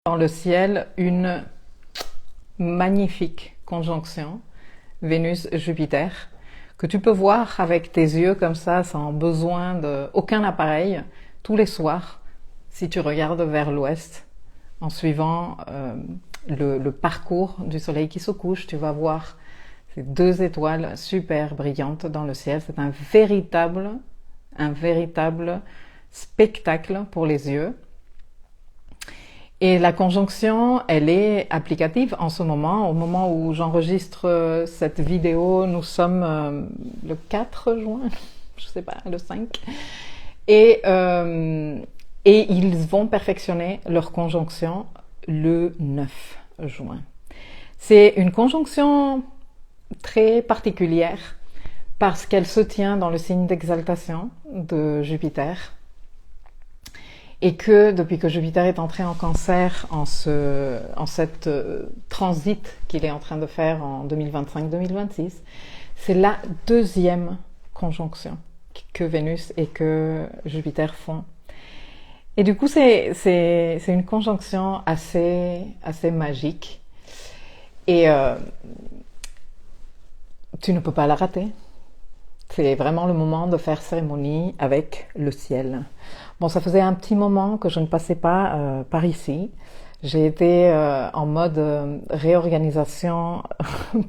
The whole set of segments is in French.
Dans le ciel, une magnifique conjonction Vénus-Jupiter que tu peux voir avec tes yeux comme ça, sans besoin d'aucun appareil, tous les soirs, si tu regardes vers l'ouest, en suivant le parcours du soleil qui se couche. Tu vas voir ces deux étoiles super brillantes dans le ciel. C'est un véritable spectacle pour les yeux. Et la conjonction, elle est applicative en ce moment. Au moment où j'enregistre cette vidéo, nous sommes le 4 juin, je sais pas, le 5. Et ils vont perfectionner leur conjonction le 9 juin. C'est une conjonction très particulière parce qu'elle se tient dans le signe d'exaltation de Jupiter. Et que depuis que Jupiter est entré en Cancer, en cette transit qu'il est en train de faire en 2025-2026, c'est la deuxième conjonction que Vénus et que Jupiter font. Et du coup, c'est une conjonction assez magique. Et tu ne peux pas la rater. C'est vraiment le moment de faire cérémonie avec le ciel. Bon, ça faisait un petit moment que je ne passais pas par ici. J'ai été en mode réorganisation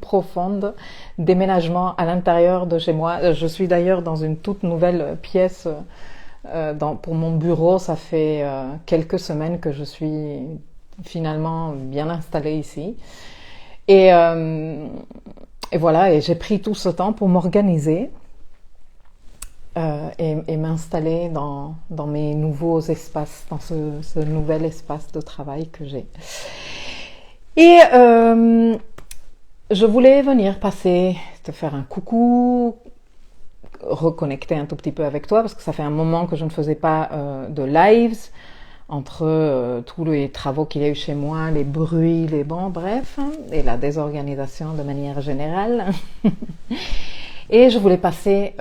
profonde, déménagement à l'intérieur de chez moi. Je suis d'ailleurs dans une toute nouvelle pièce pour mon bureau. Ça fait quelques semaines que je suis finalement bien installée ici. Et voilà, et j'ai pris tout ce temps pour m'organiser. Et m'installer dans mes nouveaux espaces, dans ce nouvel espace de travail que j'ai. Et je voulais venir te faire un coucou, reconnecter un tout petit peu avec toi, parce que ça fait un moment que je ne faisais pas de lives, entre tous les travaux qu'il y a eu chez moi, les bruits, bref, et la désorganisation de manière générale. Et je voulais passer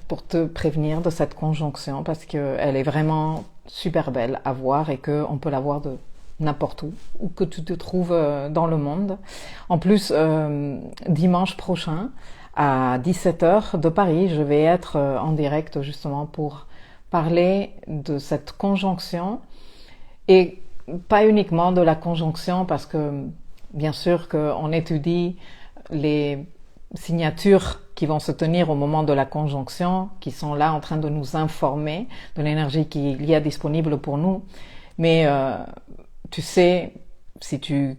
pour te prévenir de cette conjonction parce qu'elle est vraiment super belle à voir et qu'on peut la voir de n'importe où que tu te trouves dans le monde. En plus, dimanche prochain, à 17h de Paris, je vais être en direct justement pour parler de cette conjonction et pas uniquement de la conjonction parce que bien sûr qu'on étudie les signatures qui vont se tenir au moment de la conjonction, qui sont là en train de nous informer de l'énergie qu'il y a disponible pour nous. Mais tu sais, si tu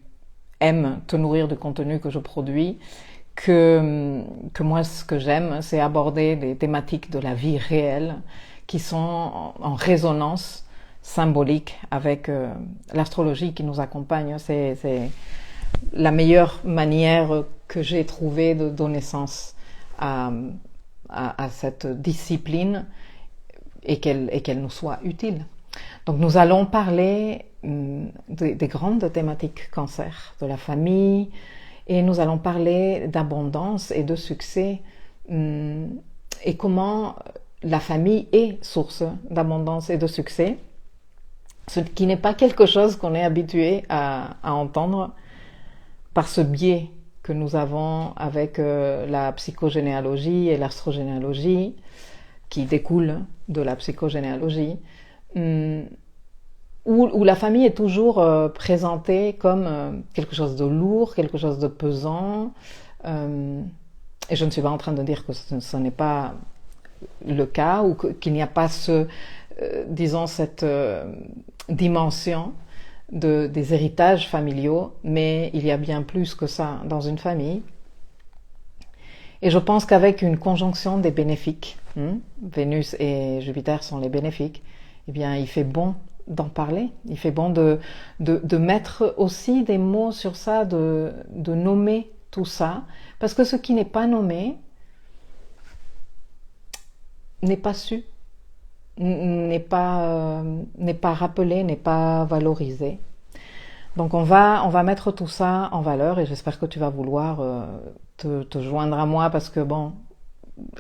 aimes te nourrir du contenu que je produis, que moi ce que j'aime, c'est aborder des thématiques de la vie réelle qui sont en résonance symbolique avec l'astrologie qui nous accompagne. C'est la meilleure manière que j'ai trouvé de donner sens à cette discipline et qu'elle nous soit utile. Donc nous allons parler des grandes thématiques cancer, de la famille, et nous allons parler d'abondance et de succès et comment la famille est source d'abondance et de succès, ce qui n'est pas quelque chose qu'on est habitué à entendre par ce biais que nous avons avec la psychogénéalogie et l'astrogénéalogie, qui découle de la psychogénéalogie, où la famille est toujours présentée comme quelque chose de lourd, quelque chose de pesant. Et je ne suis pas en train de dire que ce n'est pas le cas, ou qu'il n'y a pas cette dimension des héritages familiaux, mais il y a bien plus que ça dans une famille. Et je pense qu'avec une conjonction des bénéfiques, Vénus et Jupiter sont les bénéfiques, eh bien il fait bon d'en parler, il fait bon de mettre aussi des mots sur ça, de nommer tout ça, parce que ce qui n'est pas nommé n'est pas su, n'est pas rappelé, n'est pas valorisé. Donc on va mettre tout ça en valeur et j'espère que tu vas vouloir te joindre à moi parce que bon,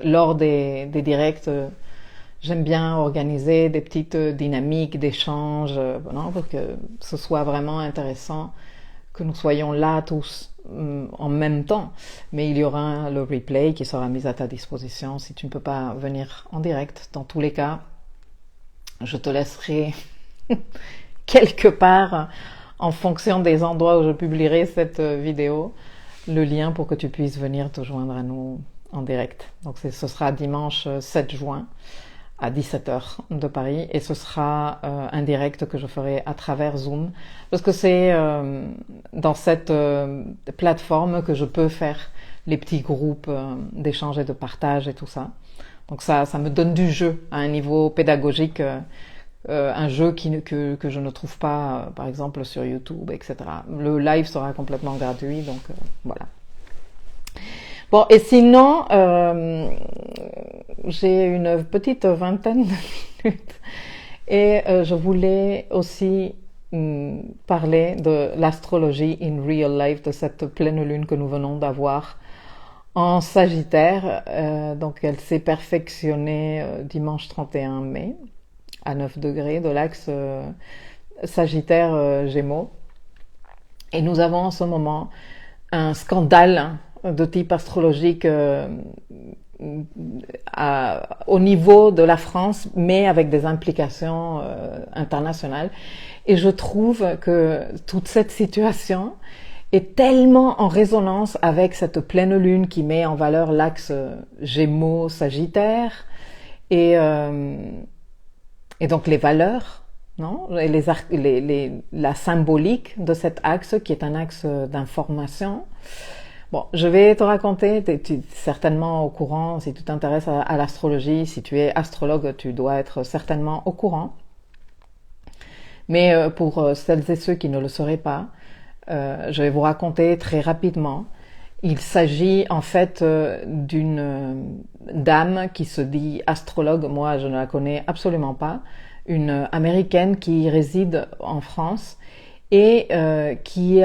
lors des directs, J'aime bien organiser des petites dynamiques d'échange, pour que ce soit vraiment intéressant, que nous soyons là tous en même temps. Mais il y aura le replay qui sera mis à ta disposition si tu ne peux pas venir en direct. Dans tous les cas, je te laisserai quelque part, en fonction des endroits où je publierai cette vidéo, le lien pour que tu puisses venir te joindre à nous en direct. Donc ce sera dimanche 7 juin à 17h de Paris et ce sera un direct que je ferai à travers Zoom parce que c'est dans cette plateforme que je peux faire les petits groupes d'échange et de partage et tout ça. Donc ça me donne du jeu à un niveau pédagogique, un jeu que je ne trouve pas par exemple sur YouTube, etc. Le live sera complètement gratuit, donc voilà. Bon, et sinon, j'ai une petite vingtaine de minutes et je voulais aussi parler de l'astrologie in real life, de cette pleine lune que nous venons d'avoir en Sagittaire. Donc elle s'est perfectionnée dimanche 31 mai à 9 degrés de l'axe Sagittaire-Gémeaux. Et nous avons en ce moment un scandale de type astrologique au niveau de la France, mais avec des implications internationales. Et je trouve que toute cette situation est tellement en résonance avec cette pleine lune qui met en valeur l'axe Gémeaux-Sagittaire et donc les valeurs, non, et la symbolique de cet axe qui est un axe d'information. Bon, je vais te raconter, tu es certainement au courant, si tu t'intéresses à l'astrologie, si tu es astrologue, tu dois être certainement au courant. Mais pour celles et ceux qui ne le seraient pas, je vais vous raconter très rapidement. Il s'agit en fait d'une dame qui se dit astrologue, moi je ne la connais absolument pas, une américaine qui réside en France et qui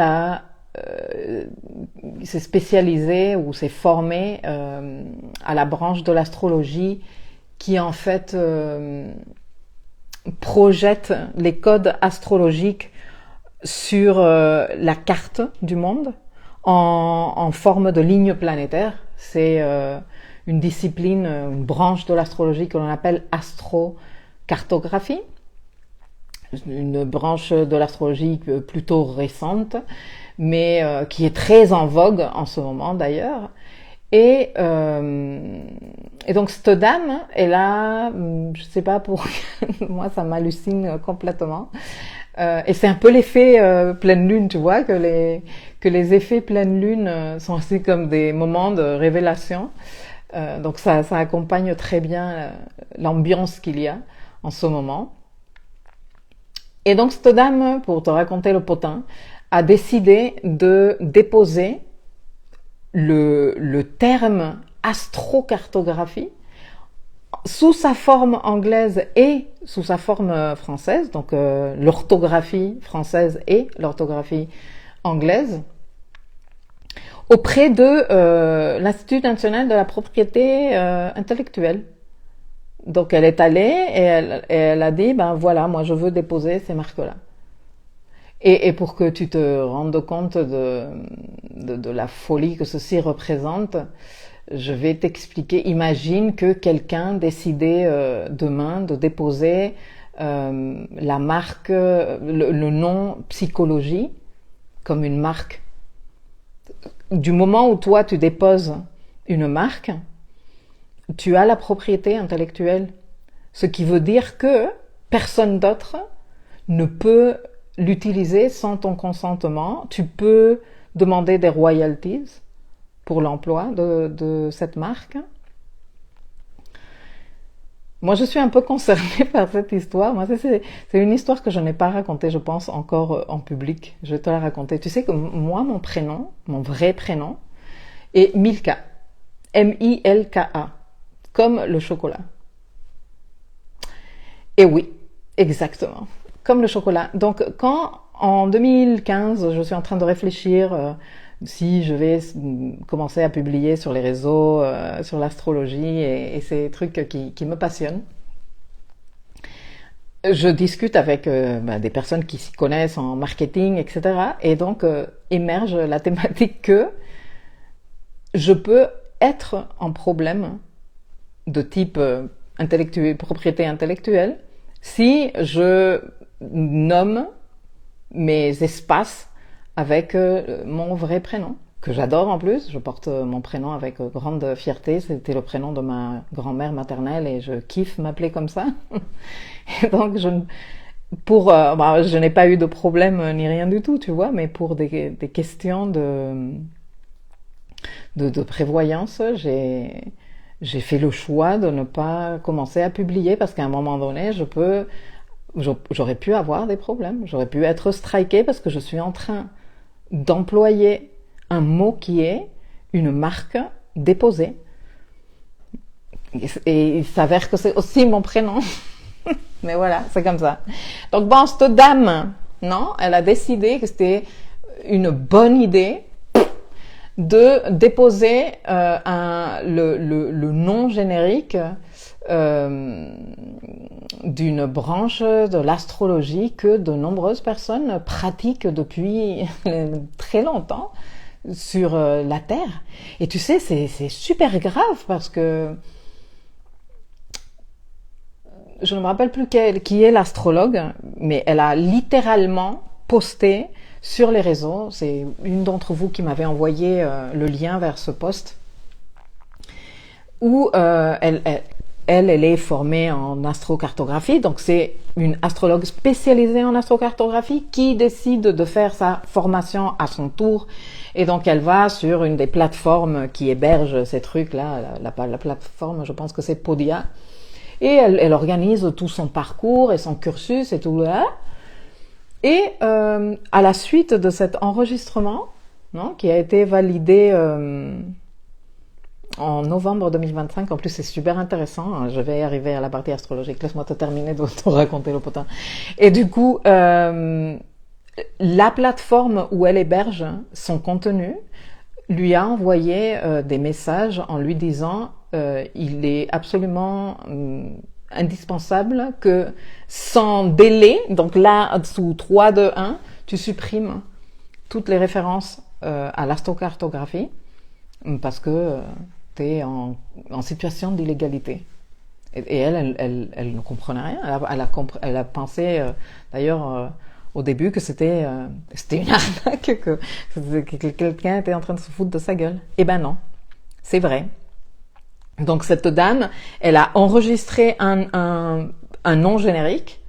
s'est spécialisée ou s'est formée à la branche de l'astrologie qui en fait projette les codes astrologiques sur la carte du monde en forme de lignes planétaires. C'est une discipline, une branche de l'astrologie que l'on appelle astrocartographie, une branche de l'astrologie plutôt récente, mais qui est très en vogue en ce moment d'ailleurs. Et donc cette dame, elle a, je sais pas pour moi ça m'hallucine complètement. Et c'est un peu l'effet pleine lune, tu vois, que les effets pleine lune sont aussi comme des moments de révélation. Donc ça accompagne très bien l'ambiance qu'il y a en ce moment. Et donc cette dame, pour te raconter le potin, a décidé de déposer le terme astrocartographie sous sa forme anglaise et sous sa forme française, donc l'orthographie française et l'orthographie anglaise, auprès de l'Institut national de la propriété intellectuelle. Donc elle est allée et elle a dit, ben voilà, moi je veux déposer ces marques-là. Et pour que tu te rendes compte de la folie que ceci représente, je vais t'expliquer. Imagine que quelqu'un décidait demain de déposer la marque, le nom psychologie comme une marque. Du moment où toi tu déposes une marque, tu as la propriété intellectuelle. Ce qui veut dire que personne d'autre ne peut l'utiliser sans ton consentement. Tu peux demander des royalties pour l'emploi de cette marque. Moi, je suis un peu concernée par cette histoire. Moi, c'est une histoire que je n'ai pas racontée, je pense, encore en public. Je vais te la raconter. Tu sais que moi, mon prénom, mon vrai prénom, est Milka. M-I-L-K-A. Comme le chocolat. Et oui, exactement. Comme le chocolat. Donc, quand en 2015, je suis en train de réfléchir si je vais commencer à publier sur les réseaux, sur l'astrologie et ces trucs qui me passionnent. je discute avec des personnes qui s'y connaissent en marketing, etc. Et donc émerge la thématique que je peux être en problème de type propriété intellectuelle si je nomme mes espaces avec mon vrai prénom, que j'adore en plus. Je porte mon prénom avec grande fierté. C'était le prénom de ma grand-mère maternelle et je kiffe m'appeler comme ça. Et donc, je n'ai pas eu de problème ni rien du tout, tu vois, mais pour des questions de prévoyance, j'ai fait le choix de ne pas commencer à publier parce qu'à un moment donné, j'aurais pu avoir des problèmes. J'aurais pu être strikée parce que je suis en train d'employer un mot qui est une marque déposée. Et il s'avère que c'est aussi mon prénom. Mais voilà, c'est comme ça. Donc bon, cette dame, non, elle a décidé que c'était une bonne idée de déposer le nom générique d'une branche de l'astrologie que de nombreuses personnes pratiquent depuis très longtemps sur la Terre. Et tu sais, c'est super grave parce que je ne me rappelle plus qui est l'astrologue, mais elle a littéralement posté sur les réseaux, c'est une d'entre vous qui m'avait envoyé le lien vers ce post, où elle est formée en astrocartographie, donc c'est une astrologue spécialisée en astrocartographie qui décide de faire sa formation à son tour, et donc elle va sur une des plateformes qui héberge ces trucs-là, la plateforme, je pense que c'est Podia, et elle organise tout son parcours et son cursus et tout là. Et à la suite de cet enregistrement, non, qui a été validé en novembre 2025, en plus c'est super intéressant, je vais arriver à la partie astrologique, laisse-moi te terminer de te raconter le potin. Et du coup, la plateforme où elle héberge son contenu lui a envoyé des messages en lui disant il est absolument indispensable que sans délai, donc là sous 3, 2, 1, tu supprimes toutes les références à l'astrocartographie parce que tu es en situation d'illégalité. Et elle ne comprenait rien. Elle a pensé d'ailleurs au début que c'était une arnaque, que quelqu'un était en train de se foutre de sa gueule. Eh ben non, c'est vrai. Donc cette dame, elle a enregistré un nom générique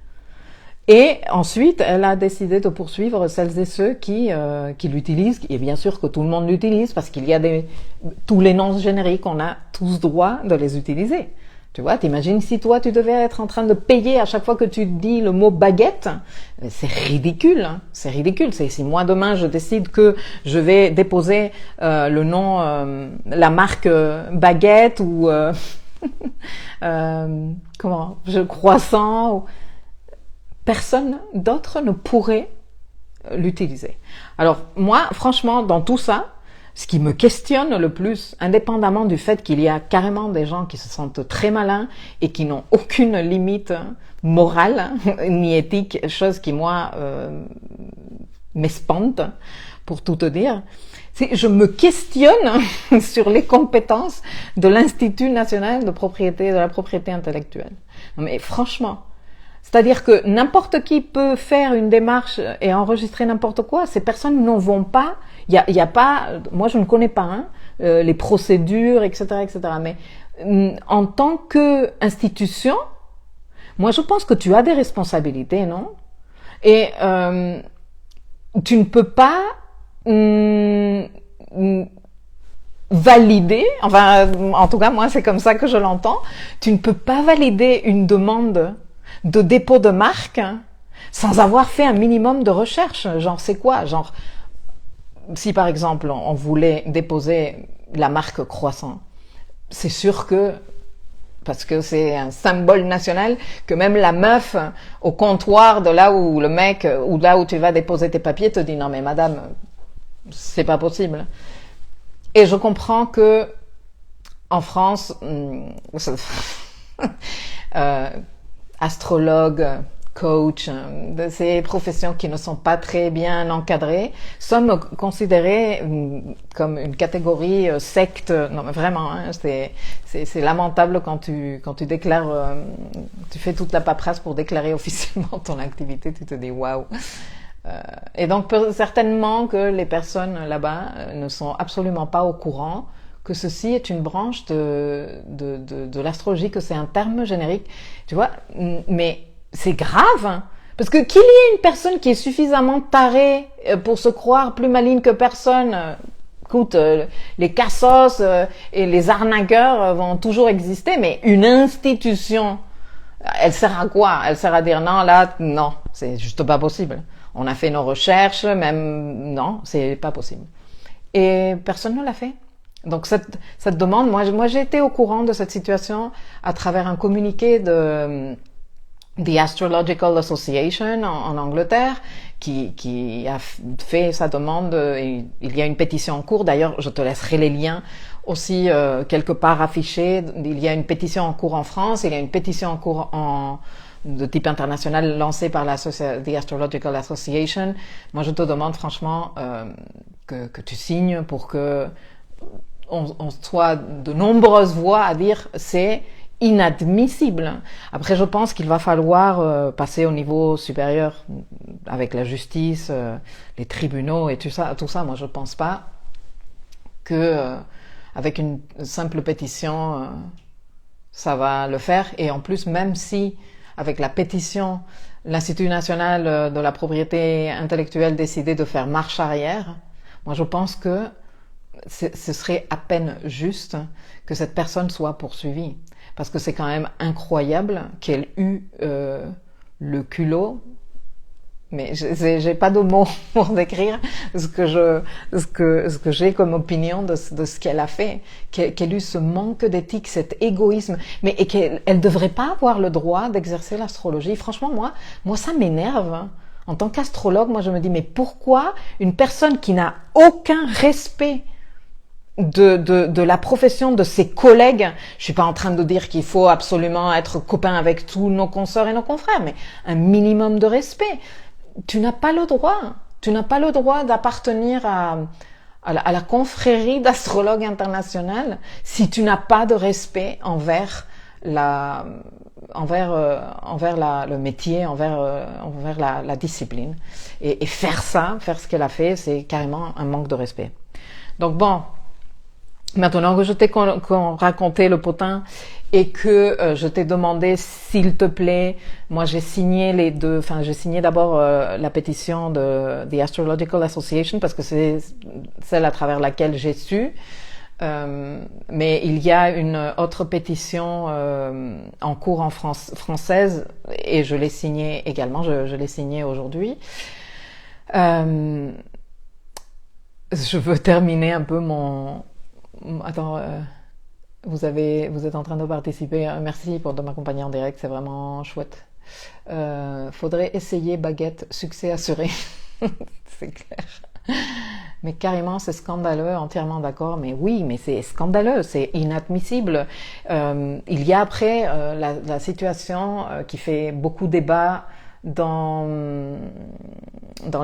et ensuite elle a décidé de poursuivre celles et ceux qui l'utilisent, et bien sûr que tout le monde l'utilise parce qu'il y a tous les noms génériques, on a tous droit de les utiliser. Tu vois, t'imagines si toi tu devais être en train de payer à chaque fois que tu dis le mot baguette, c'est ridicule, hein, c'est ridicule. C'est si moi demain je décide que je vais déposer le nom, la marque baguette ou croissant, personne d'autre ne pourrait l'utiliser. Alors moi, franchement, dans tout ça, ce qui me questionne le plus, indépendamment du fait qu'il y a carrément des gens qui se sentent très malins et qui n'ont aucune limite morale ni éthique, chose qui moi m'espante, pour tout te dire, je me questionne sur les compétences de l'Institut national de la propriété intellectuelle. Non mais franchement, c'est-à-dire que n'importe qui peut faire une démarche et enregistrer n'importe quoi. Ces personnes n'en vont pas. Il y a pas. Moi, je ne connais pas les procédures, etc., etc. Mais en tant que institution, moi, je pense que tu as des responsabilités, non? Et tu ne peux pas valider. Enfin, en tout cas, moi, c'est comme ça que je l'entends. Tu ne peux pas valider une demande de dépôt de marque sans avoir fait un minimum de recherche. Genre, c'est quoi? Genre, si par exemple on voulait déposer la marque croissant, c'est sûr que, parce que c'est un symbole national, que même la meuf au comptoir de là où le mec, ou là où tu vas déposer tes papiers, te dit non mais madame, c'est pas possible. Et je comprends que en France, astrologue, coach, de ces professions qui ne sont pas très bien encadrées, sont considérées comme une catégorie secte. Non, mais vraiment, hein, c'est lamentable quand tu déclares, tu fais toute la paperasse pour déclarer officiellement ton activité, tu te dis waouh. Et donc certainement que les personnes là-bas ne sont absolument pas au courant que ceci est une branche de l'astrologie, que c'est un terme générique, tu vois, mais c'est grave, hein, parce que qu'il y ait une personne qui est suffisamment tarée pour se croire plus maligne que personne, écoute, les cassos et les arnaqueurs vont toujours exister, mais une institution, elle sert à quoi? Elle sert à dire non, là, non, c'est juste pas possible. On a fait nos recherches, même, non, c'est pas possible. Et personne ne l'a fait. Donc cette demande, moi j'ai été au courant de cette situation à travers un communiqué de The Astrological Association en Angleterre qui a fait sa demande. Il y a une pétition en cours, d'ailleurs je te laisserai les liens aussi quelque part affichés. Il y a une pétition en cours en France, il y a une pétition en cours de type international lancée par The Astrological Association. Moi je te demande franchement que tu signes pour que on soit de nombreuses voix à dire c'est inadmissible. Après, je pense qu'il va falloir passer au niveau supérieur avec la justice, les tribunaux et tout ça. Moi, je pense pas que avec une simple pétition, ça va le faire. Et en plus, même si avec la pétition, l'Institut national de la propriété intellectuelle décidait de faire marche arrière, moi, je pense que ce serait à peine juste que cette personne soit poursuivie. Parce que c'est quand même incroyable qu'elle eut le culot, mais j'ai pas de mots pour décrire ce que j'ai comme opinion de ce qu'elle a fait, qu'elle eut ce manque d'éthique, cet égoïsme, mais et qu'elle devrait pas avoir le droit d'exercer l'astrologie. Franchement, moi ça m'énerve. Hein. En tant qu'astrologue, moi je me dis mais pourquoi une personne qui n'a aucun respect de la profession de ses collègues, je suis pas en train de dire qu'il faut absolument être copain avec tous nos consoeurs et nos confrères, mais un minimum de respect. Tu n'as pas le droit d'appartenir à la confrérie d'astrologues internationales si tu n'as pas de respect envers le métier, envers la discipline. Et faire ce qu'elle a fait, c'est carrément un manque de respect. Donc bon, maintenant que je t'ai raconté le potin et que je t'ai demandé s'il te plaît, moi j'ai signé j'ai signé d'abord la pétition de The Astrological Association parce que c'est celle à travers laquelle j'ai su. Mais il y a une autre pétition en cours en française et je l'ai signée également, je l'ai signée aujourd'hui. Je veux terminer un peu Attends, vous êtes en train de participer. Merci de m'accompagner en direct, c'est vraiment chouette. Faudrait essayer baguette, succès assuré. C'est clair. Mais carrément, c'est scandaleux, entièrement d'accord. Mais oui, mais c'est scandaleux, c'est inadmissible. Il y a après la situation qui fait beaucoup débat dans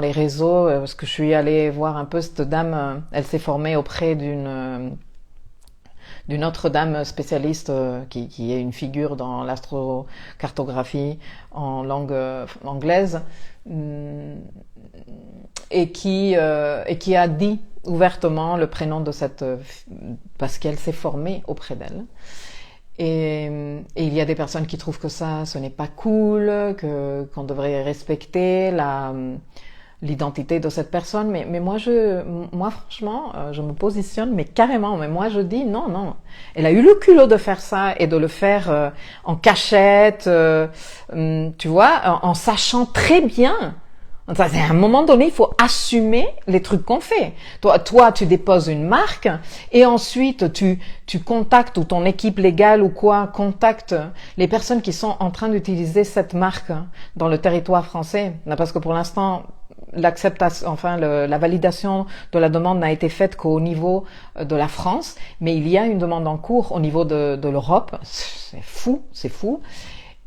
les réseaux, parce que je suis allée voir un peu cette dame, elle s'est formée auprès d'une autre dame spécialiste qui est une figure dans l'astrocartographie en langue anglaise et qui a dit ouvertement le prénom de cette parce qu'elle s'est formée auprès d'elle. Et il y a des personnes qui trouvent que ce n'est pas cool, qu'on devrait respecter l'identité de cette personne. Mais moi franchement, je me positionne, mais carrément. Mais moi je dis non. Elle a eu le culot de faire ça et de le faire en cachette, tu vois, en sachant très bien. À un moment donné, il faut assumer les trucs qu'on fait. Toi, tu déposes une marque et ensuite tu contactes ou ton équipe légale ou quoi contacte les personnes qui sont en train d'utiliser cette marque dans le territoire français. Parce que pour l'instant, l'acceptation, la validation de la demande n'a été faite qu'au niveau de la France, mais il y a une demande en cours au niveau de l'Europe. C'est fou.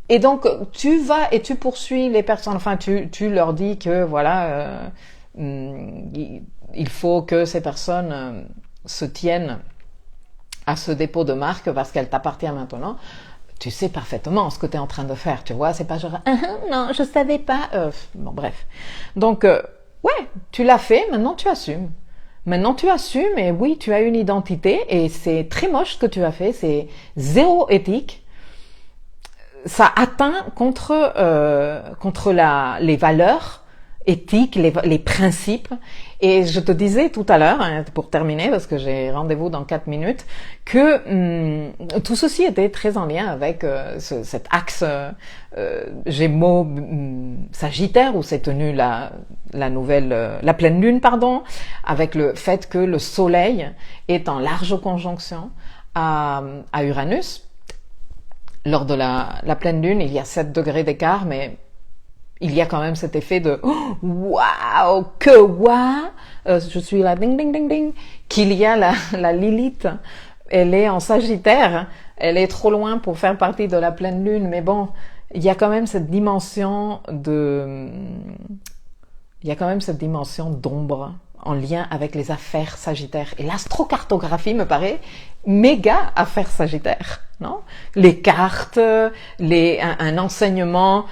Et donc, tu vas et tu poursuis les personnes, enfin, tu leur dis que, voilà, il faut que ces personnes se tiennent à ce dépôt de marque parce qu'elle t'appartient maintenant. Tu sais parfaitement ce que tu es en train de faire, tu vois, c'est pas genre non, je savais pas. Bon, bref. Donc ouais, tu l'as fait, maintenant tu assumes. Maintenant tu assumes et oui, tu as une identité et c'est très moche ce que tu as fait, c'est zéro éthique. Ça atteint contre les valeurs éthiques, les principes. Et je te disais tout à l'heure, hein, pour terminer, parce que j'ai rendez-vous dans 4 minutes, que tout ceci était très en lien avec cet axe Gémeaux Sagittaire où s'est tenue la pleine lune, pardon, avec le fait que le Soleil est en large conjonction à Uranus. Lors de la pleine lune, il y a 7 degrés d'écart, mais il y a quand même cet effet de waouh, que waouh, je suis là, ding ding ding ding, qu'il y a la Lilith, elle est en Sagittaire, elle est trop loin pour faire partie de la pleine lune, mais bon, il y a quand même cette dimension d'ombre en lien avec les affaires sagittaires. Et l'astrocartographie me paraît méga affaire sagittaire, non? Les cartes, un enseignement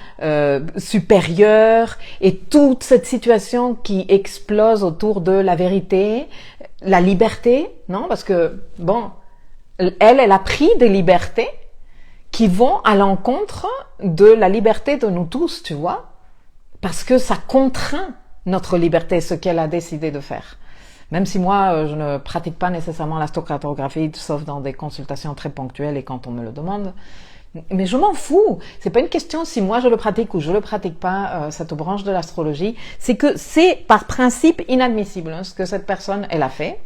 supérieur et toute cette situation qui explose autour de la vérité, la liberté, non? Parce que, bon, elle a pris des libertés qui vont à l'encontre de la liberté de nous tous, tu vois? Parce que ça contraint notre liberté, ce qu'elle a décidé de faire. Même si moi, je ne pratique pas nécessairement l'astrocartographie, sauf dans des consultations très ponctuelles et quand on me le demande. Mais je m'en fous. C'est pas une question si moi je le pratique ou je le pratique pas, cette branche de l'astrologie. C'est que c'est par principe inadmissible hein, ce que cette personne, elle a fait.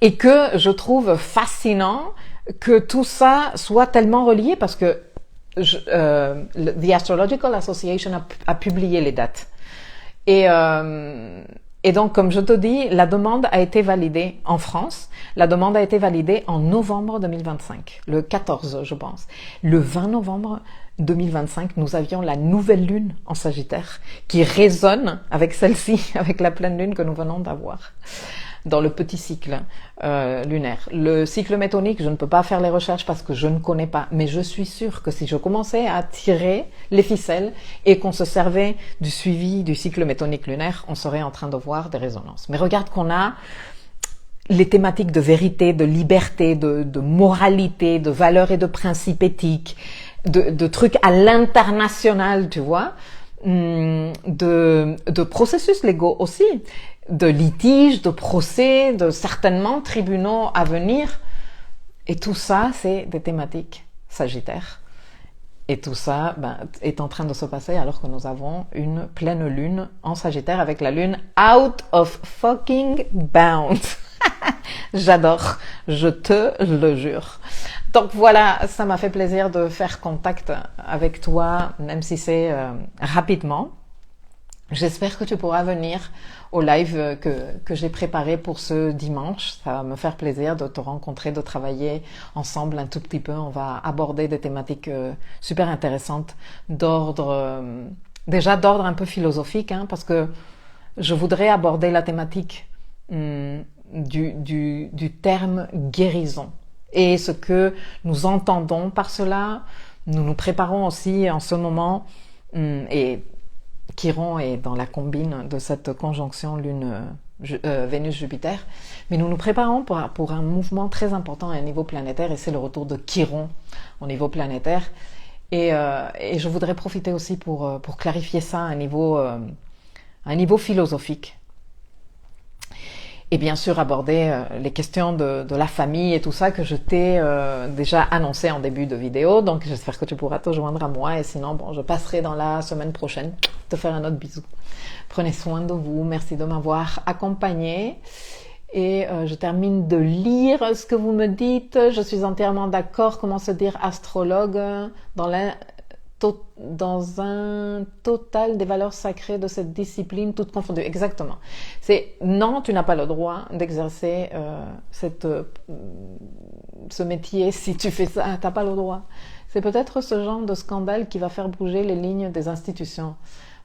Et que je trouve fascinant que tout ça soit tellement relié parce que The Astrological Association a publié les dates. Et donc, comme je te dis, la demande a été validée en France. La demande a été validée en novembre 2025, le 14, je pense. Le 20 novembre 2025, nous avions la nouvelle lune en Sagittaire qui résonne avec celle-ci, avec la pleine lune que nous venons d'avoir dans le petit cycle lunaire. Le cycle métonique, je ne peux pas faire les recherches parce que je ne connais pas, mais je suis sûre que si je commençais à tirer les ficelles et qu'on se servait du suivi du cycle métonique lunaire, on serait en train de voir des résonances. Mais regarde qu'on a les thématiques de vérité, de liberté, de moralité, de valeurs et de principes éthiques, de trucs à l'international, tu vois, de processus légaux aussi, de litiges, de procès, de certainement tribunaux à venir. Et tout ça, c'est des thématiques sagittaires. Et tout ça est en train de se passer alors que nous avons une pleine lune en Sagittaire avec la lune out of fucking bounds. J'adore, je te le jure. Donc voilà, ça m'a fait plaisir de faire contact avec toi, même si c'est rapidement. J'espère que tu pourras venir au live que j'ai préparé pour ce dimanche. Ça va me faire plaisir de te rencontrer, de travailler ensemble un tout petit peu. On va aborder des thématiques super intéressantes déjà d'ordre un peu philosophique, hein, parce que je voudrais aborder la thématique du terme guérison et ce que nous entendons par cela. Nous nous préparons aussi en ce moment et Chiron est dans la combine de cette conjonction Vénus-Jupiter, mais nous nous préparons pour un mouvement très important à un niveau planétaire et c'est le retour de Chiron au niveau planétaire et je voudrais profiter aussi pour clarifier ça à un niveau philosophique. Et bien sûr aborder les questions de la famille et tout ça que je t'ai déjà annoncé en début de vidéo. Donc j'espère que tu pourras te joindre à moi et sinon bon, je passerai dans la semaine prochaine te faire un autre bisou. Prenez soin de vous, merci de m'avoir accompagné. Et je termine de lire ce que vous me dites. Je suis entièrement d'accord. Comment se dire astrologue dans un total des valeurs sacrées de cette discipline, toutes confondues. Exactement. Non, tu n'as pas le droit d'exercer ce métier si tu fais ça. T'as pas le droit. C'est peut-être ce genre de scandale qui va faire bouger les lignes des institutions.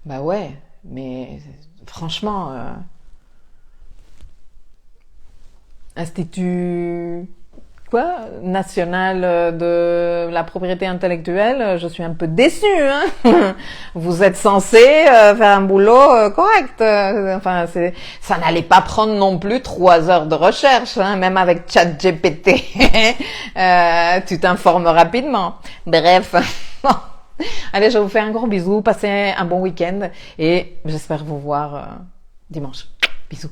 Bah ouais, mais franchement, Institut quoi national de la propriété intellectuelle, je suis un peu déçue. Hein. Vous êtes censé faire un boulot correct. Enfin, ça n'allait pas prendre non plus 3 heures de recherche, hein, même avec ChatGPT. Tu t'informes rapidement. Bref. Allez, je vous fais un gros bisou. Passez un bon week-end et j'espère vous voir dimanche. Bisous.